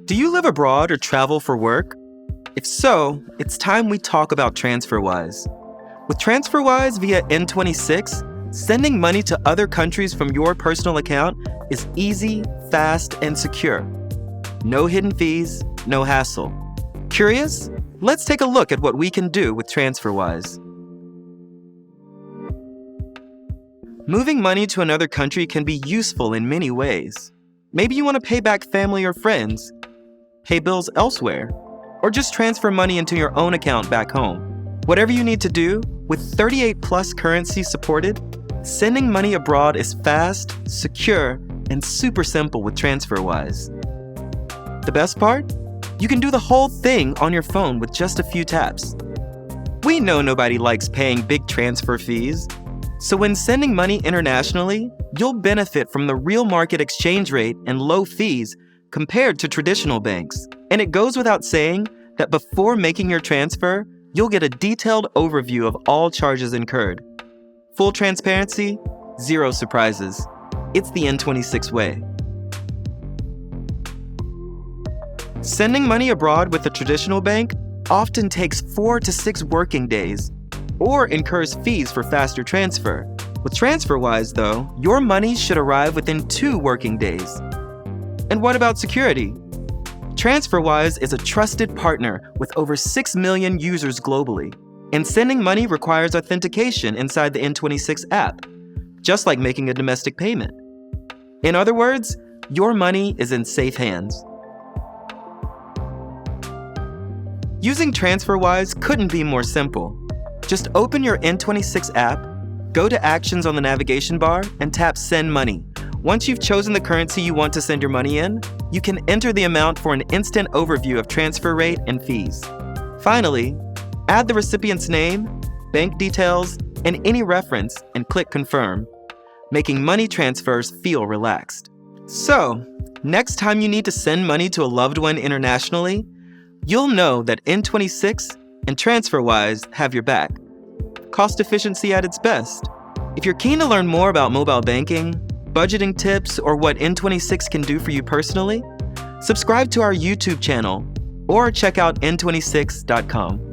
Do you live abroad or travel for work? If so, it's time we talk about TransferWise. With TransferWise via N26, sending money to other countries from your personal account is easy, fast, and secure. No hidden fees, no hassle. Curious? Let's take a look at what we can do with TransferWise. Moving money to another country can be useful in many ways. Maybe you want to pay back family or friends, pay bills elsewhere, or just transfer money into your own account back home. Whatever you need to do, with 38 plus currencies supported, sending money abroad is fast, secure, and super simple with TransferWise. The best part? You can do the whole thing on your phone with just a few taps. We know nobody likes paying big transfer fees, so when sending money internationally, you'll benefit from the real market exchange rate and low fees compared to traditional banks. And it goes without saying that before making your transfer, you'll get a detailed overview of all charges incurred. Full transparency, zero surprises. It's the N26 way. Sending money abroad with a traditional bank often takes 4 to 6 working days or incurs fees for faster transfer. With TransferWise, though, your money should arrive within 2 working days. And what about security? TransferWise is a trusted partner with over 6 million users globally, and sending money requires authentication inside the N26 app, just like making a domestic payment. In other words, your money is in safe hands. Using TransferWise couldn't be more simple. Just open your N26 app, go to Actions on the navigation bar, and tap Send Money. Once you've chosen the currency you want to send your money in, you can enter the amount for an instant overview of transfer rate and fees. Finally, add the recipient's name, bank details, and any reference and click Confirm, making money transfers feel relaxed. So, next time you need to send money to a loved one internationally, you'll know that N26 and TransferWise have your back. Cost efficiency at its best. If you're keen to learn more about mobile banking, budgeting tips, or what N26 can do for you personally, subscribe to our YouTube channel or check out N26.com.